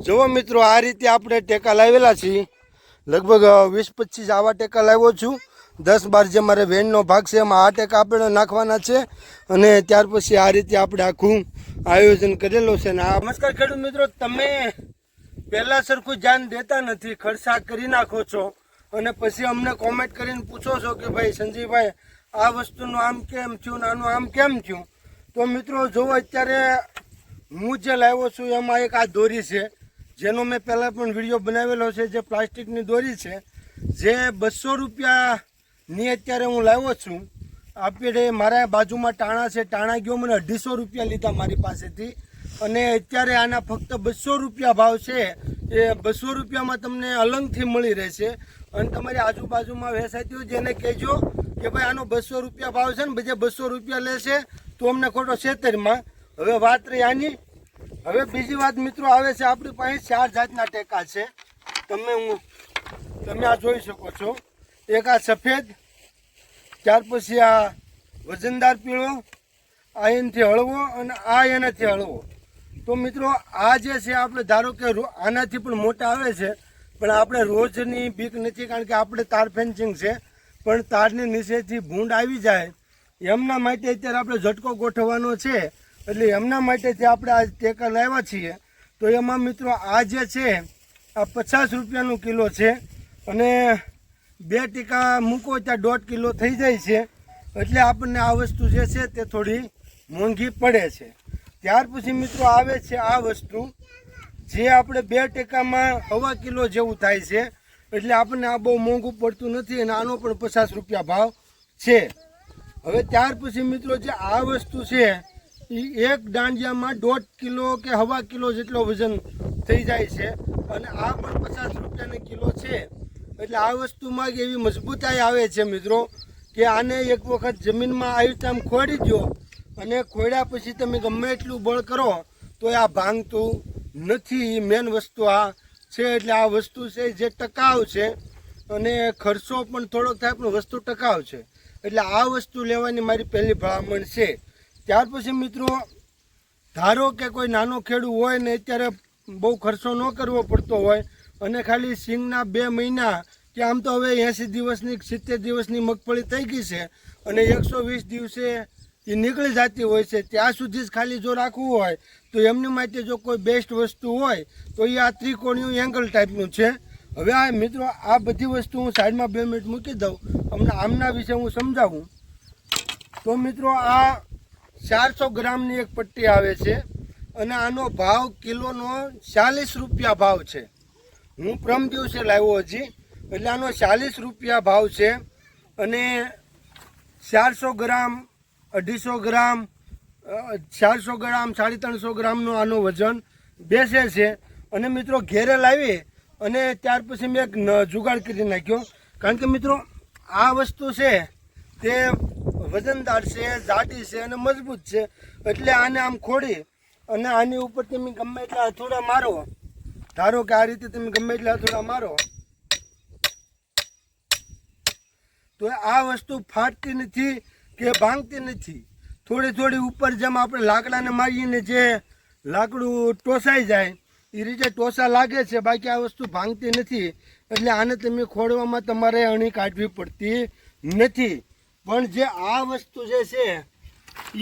જો મિત્રો આ રીતે આપણે ટેકા લાવેલા છીએ, લગભગ 20-25 આવા ટેકા લાવ્યો છું. 10-12 જે મારે વેનનો ભાગ છે એમાં આ ટેકા આપણે નાખવાના છે અને ત્યાર પછી આ રીતે આપણે આખું આયોજન કરેલું છે. નમસ્કાર ખેડૂત મિત્રો, તમે પહેલાં સરખું ધ્યાન દેતા નથી, ખર્ચા કરી નાખો છો અને પછી અમને કોમેન્ટ કરીને પૂછો છો કે ભાઈ સંજીવભાઈ આ વસ્તુનું આમ કેમ થયું ને આનું આમ કેમ થયું. તો મિત્રો જો અત્યારે હું જે લાવ્યો છું એમાં એક આ દોરી છે જેનો મેં પહેલાં પણ વિડીયો બનાવેલો છે, જે પ્લાસ્ટિકની દોરી છે જે 200 રૂપિયાની અત્યારે હું લાવ્યો છું. આપણે મારા બાજુમાં ટાણા છે, ટાણા ગયો મને 250 રૂપિયા લીધા મારી પાસેથી અને અત્યારે આના ફક્ત 200 રૂપિયા ભાવ છે. એ 200 રૂપિયામાં તમને અલંગથી મળી રહેશે અને તમારી આજુબાજુમાં વેચાતી હોય જેને કહેજો કે ભાઈ આનો 200 રૂપિયા ભાવ છે ને બધે 200 રૂપિયા લેશે તો અમને ખોટો છેતરમાં. હવે વાત રહી આની. હવે બીજી વાત મિત્રો આવે છે, આપણી પાસે 4 જાતના ટેકા છે. તમે આ જોઈ શકો છો. એક આ સફેદ, ત્યાર પછી આ વજનદાર પીળો, આ એનાથી હળવો અને આ એનાથી હળવો. તો મિત્રો આ જે છે આપણે ધારો કે આનાથી પણ મોટા આવે છે પણ આપણે રોજની બીક નથી, કારણ કે આપણે તાર ફેન્સિંગ છે પણ તારની નીચેથી ભૂંડ આવી જાય એમના માટે અત્યારે આપણે ઝટકો ગોઠવવાનો છે. એટલે એમના માટેથી આપણે આ ટેકા લાવ્યા છીએ. તો એમાં મિત્રો આ જે છે આ 50 રૂપિયાનું કિલો છે અને 2 ટીકા મૂકો ત્યાં 1.5 કિલો થઈ જાય છે. એટલે આપણને આ વસ્તુ જે છે તે થોડી મોંઘી પડે છે. ત્યાર પછી મિત્રો આવે છે આ વસ્તુ જે આપણે 2 ટેકામાં 1.25 કિલો જેવું થાય છે. એટલે આપણને આ બહુ મોંઘું પડતું નથી અને આનો પણ 50 રૂપિયા ભાવ છે. હવે ત્યાર પછી મિત્રો જે આ વસ્તુ છે એ એક દાંડિયામાં 1.5 કિલો કે 1.25 કિલો જેટલો વજન થઈ જાય છે અને આ પણ 50 રૂપિયાનો કિલો છે. એટલે આ વસ્તુમાં એવી મજબૂતાઈ આવે છે મિત્રો કે આને એક વખત જમીનમાં આવી રીતે આમ ખોડી દો અને ખોડ્યા પછી તમે ગમે એટલું બળ કરો તો આ ભાંગતું નથી. મેન વસ્તુ આ છે. એટલે આ વસ્તુ છે જે ટકાઉ છે અને ખર્ચો પણ થોડોક થાય પણ વસ્તુ ટકાઉ છે. એટલે આ વસ્તુ લેવાની મારી પહેલી ભલામણ છે. ત્યાર પછી મિત્રો ધારો કે કોઈ નાનો ખેડૂત હોય ને અત્યારે બહુ ખર્ચો ન કરવો પડતો હોય અને ખાલી સિંગના 2 મહિના કે આમ તો હવે 80 દિવસની 70 દિવસની મગફળી થઈ ગઈ છે અને 120 દિવસે એ નીકળી જતી હોય છે, ત્યાં સુધી જ ખાલી જો રાખવું હોય તો એમની માટે જો કોઈ બેસ્ટ વસ્તુ હોય તો એ આ ત્રિકોણીયું એંગલ ટાઈપનું છે. હવે આ મિત્રો આ બધી વસ્તુ હું સાઈડમાં 2 મિનિટ મૂકી દઉં, હમણાં આમના વિશે હું સમજાવું. તો મિત્રો આ 400 ગ્રામની એક પટ્ટી આવે છે અને આનો ભાવ કિલોનો 40 રૂપિયા ભાવ છે. હું પ્રમ દિવસે લાવ્યો હજી, એટલે આનો 40 રૂપિયા ભાવ છે અને 400 ગ્રામ 250 ગ્રામ 400 ગ્રામ 350 ગ્રામનો આનો વજન બેસે છે. અને મિત્રો ઘેરે લાવી અને ત્યાર પછી મેં એક જુગાડ કરી નાખ્યો, કારણ કે મિત્રો આ વસ્તુ છે તે વજનદાર છે, જાડી છે અને મજબૂત છે. એટલે આને આમ ખોડી અને આની ઉપર તમે ગમે એટલા હથોડા મારો, ધારો કે આ રીતે તમે ગમે એટલા હથોડા મારો તો આ વસ્તુ ફાટતી નથી કે ભાંગતી નથી. થોડી થોડી ઉપર જેમ આપણે લાકડાને મારીને જે લાકડું ટોસાઈ જાય એ રીતે ટોસા લાગે છે, બાકી આ વસ્તુ ભાંગતી નથી. એટલે આને તમે ખોડવામાં તમારે અણી કાઢવી પડતી નથી. પણ જે આ વસ્તુ જે છે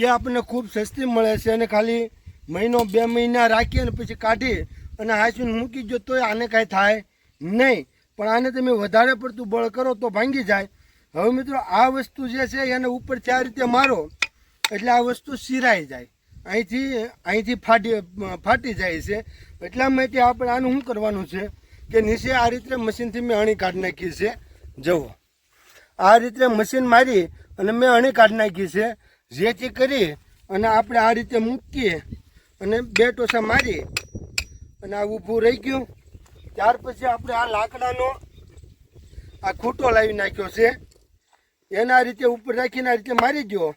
એ આપણને ખૂબ સસ્તી મળે છે અને ખાલી 1-2 મહિના રાખી અને પછી કાઢી અને હાંસવીને મૂકી દો તોય આને કાંઈ થાય નહીં. પણ આને તમે વધારે પડતું બળ કરો તો ભાંગી જાય. હવે મિત્રો આ વસ્તુ જે છે એને ઉપર 4 રીતે મારો એટલે આ વસ્તુ સિરાઈ જાય, અહીંથી ફાટી જાય છે. એટલા માટે આપણે આનું શું કરવાનું છે કે નીચે આ રીતે મશીનથી મેં અણી કાઢી નાખી છે. જુઓ આ રીતે મશીન મારી અને મેં અણી કાઢી નાખી છે, જેથી કરી અને આપણે આ રીતે મૂકીએ અને 2 ટોસા મારી અને આ ઊભું રહી ગયું. ત્યાર પછી આપણે આ લાકડાનો આ ખૂંટો લાવી નાખ્યો છે, એના રીતે ઉપર રાખીને આ રીતે મારી દો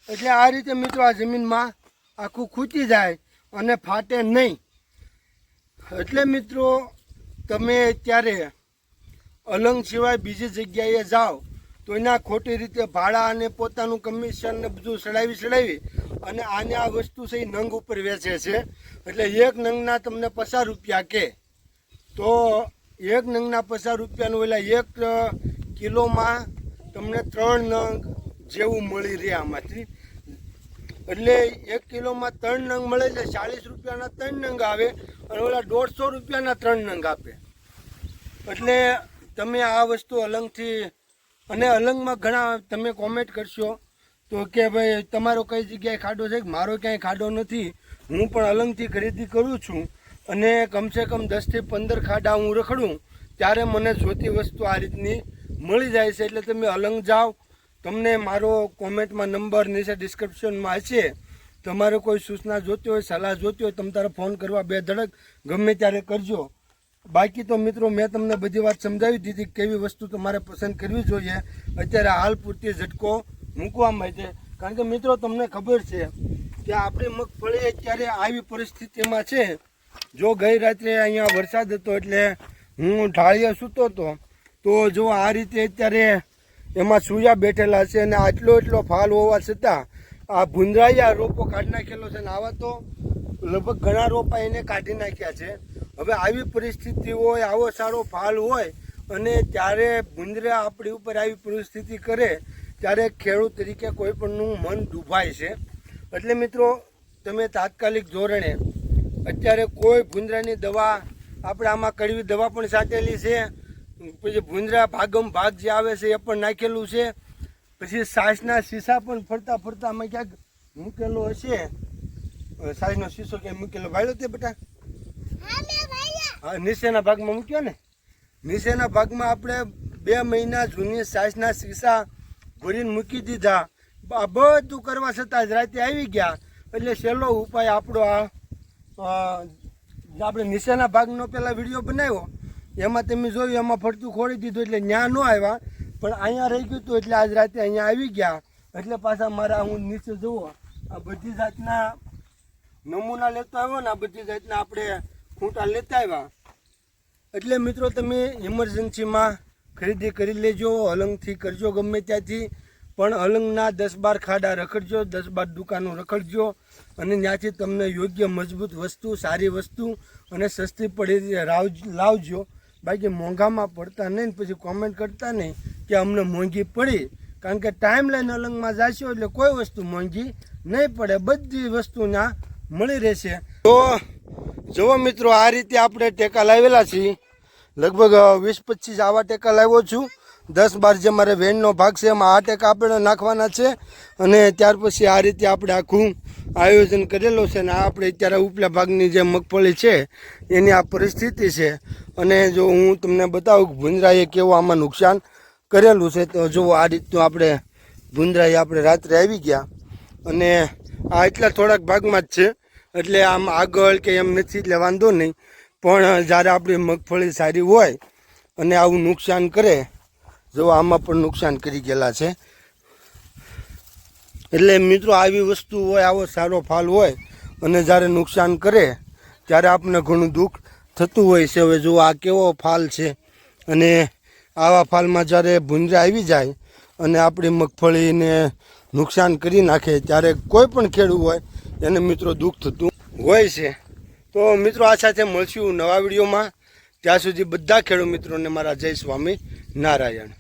એટલે આ રીતે મિત્રો આ જમીનમાં આખું ખૂંચી જાય અને ફાટે નહીં. એટલે મિત્રો તમે અત્યારે અલંગ સિવાય બીજી જગ્યાએ જાઓ તો એના ખોટી રીતે ભાડા અને પોતાનું કમિશન ને બધું ચડાવી અને આને આ વસ્તુ છે એ નંગ ઉપર વેચે છે. એટલે એક નંગના તમને 50 રૂપિયા કે તો એક નંગના 50 રૂપિયાનું એટલે 1 કિલોમાં તમને 3 નંગ જેવું મળી રહે આમાંથી. એટલે 1 કિલોમાં 3 નંગ મળે એટલે 40 રૂપિયાના 3 નંગ આવે અને ઓલા 150 રૂપિયાના 3 નંગ આપે. એટલે તમે આ વસ્તુ અલંગથી, અને અલંગમાં ઘણા તમે કોમેન્ટ કરશો તો કે ભાઈ તમારો કઈ જગ્યાએ ખાડો છે, મારો ક્યાંય ખાડો નથી. હું પણ અલંગથી ખરીદી કરું છું અને કમસે કમ 10 થી 15 ખાડા હું રખડું ત્યારે મને જોતી વસ્તુ આ રીતની મળી જાય છે. એટલે તમે અલંગ જાઓ, તમને મારો કોમેન્ટમાં નંબર નીચે ડિસ્ક્રિપ્શનમાં હશે. તમારે કોઈ સૂચના જોતી હોય, સલાહ જોતી હોય, તમે તારે ફોન કરવા 2 ધડક ગમે ત્યારે કરજો. બાકી તો મિત્રો મેં તમને બધી વાત સમજાવી દીધી કેવી વસ્તુ તમારે પસંદ કરવી જોઈએ અત્યારે હાલ પૂરતી ઝટકો મૂકવામાં છે. કારણ કે મિત્રો તમને ખબર છે કે આપણી મગફળી અત્યારે આવી પરિસ્થિતિમાં છે. જો ગઈ રાત્રે અહીંયા વરસાદ હતો એટલે હું ઢાળીએ સૂતો હતો તો જો આ રીતે અત્યારે એમાં સૂયા બેઠેલા છે અને એટલો ફાલ હોવા છતાં આ ભૂંદરાયા રોપો કાઢી નાખેલો છે. ને આવા તો લગભગ ઘણા રોપા એને કાઢી નાખ્યા છે. હવે આવી પરિસ્થિતિ હોય, આવો સારો ફાલ હોય અને ત્યારે ભૂંદરા આપણી ઉપર આવી પરિસ્થિતિ કરે ત્યારે ખેડૂત તરીકે કોઈ પણનું મન ડૂબાય છે. એટલે મિત્રો તમે તાત્કાલિક ધોરણે અત્યારે કોઈ ભૂંદરાની દવા, આપણે આમાં કડવી દવા પણ છાંટેલી છે, પછી ભૂંદરા ભાગમ ભાગ જે આવે છે એ પણ નાખેલું છે, પછી સાસના શીશા પણ ફરતા ફરતા આમાં ક્યાંક મૂકેલો હશે. સાસનો શીશો ક્યાંય મૂકેલો વાળ્યો તે બેટા? હા, નીચેના ભાગમાં મૂક્યો ને. નીચેના ભાગમાં આપણે 2 મહિના જૂની સાસના શીશા ભરીને મૂકી દીધા. આ બધું કરવા છતાં જ રાતે આવી ગયા. એટલે છેલ્લો ઉપાય આપણો આ આપણે નીચેના ભાગનો પહેલાં વિડીયો બનાવ્યો એમાં તમે જોયું, એમાં ફરતું ખોડી દીધું એટલે ત્યાં ન આવ્યા, પણ અહીંયા રહી ગયું હતું એટલે આજ રાતે અહીંયા આવી ગયા. એટલે પાછા મારા હું નીચે જુઓ આ બધી જાતના નમૂના લેતો આવ્યો ને, આ બધી જાતના આપણે ખૂંટા લેતા આવ્યા. એટલે મિત્રો તમે ઇમરજન્સીમાં ખરીદી કરી લેજો, અલંગથી કરજો ગમે ત્યાંથી, પણ અલંગના 10-12 ખાડા રખડજો, 10-12 દુકાનો રખડજો અને ત્યાંથી તમને યોગ્ય મજબૂત વસ્તુ, સારી વસ્તુ અને સસ્તી પડી લાવજો. બાકી મોંઘામાં પડતા નહીં, પછી કોમેન્ટ કરતા નહીં કે અમને મોંઘી પડી. કારણ કે ટાઈમ લઈને અલંગમાં જશો એટલે કોઈ વસ્તુ મોંઘી નહીં પડે, બધી વસ્તુ ત્યાં મળી રહેશે. તો જુઓ મિત્રો, આ રીતે આપણે ટેકા લાવેલા છીએ. લગભગ 20-25 આવા ટેકા લાવ્યો છું. 10-12 જે મારે વેનનો ભાગ છે એમાં આ ટેકા આપણે નાખવાના છે અને ત્યાર પછી આ રીતે આપણે આખું આયોજન કરેલું છે. અને આપણે અત્યારે ઉપલા ભાગની જે મગફળી છે એની આ પરિસ્થિતિ છે. અને જો હું તમને બતાવું કે ભૂંદરાએ કેવું આમાં નુકસાન કરેલું છે તો જુઓ આ રીતનું આપણે ભૂંદરાએ આપણે રાત્રે આવી ગયા અને આ એટલા થોડાક ભાગમાં જ છે એટલે આમ આગળ કે એમ નથી એટલે વાંધો નહીં. પણ જ્યારે આપણી મગફળી સારી હોય અને આવું નુકસાન કરે, જો આમાં પણ નુકસાન કરી ગયેલા છે. એટલે મિત્રો આવી વસ્તુ હોય, આવો સારો ફાલ હોય અને જ્યારે નુકસાન કરે ત્યારે આપણને ઘણું દુઃખ થતું હોય છે. હવે જો આ કેવો ફાલ છે અને આવા ફાલમાં જ્યારે ભૂંદરા આવી જાય અને આપણી મગફળીને નુકસાન કરી નાખે ત્યારે કોઈ પણ ખેડૂત હોય એને મિત્રો દુઃખ થતું હોય છે. તો મિત્રો આ સાથે મળશું નવા વિડીયોમાં. ત્યાં સુધી બધા ખેડૂત મિત્રોને મારા જય સ્વામી નારાયણ.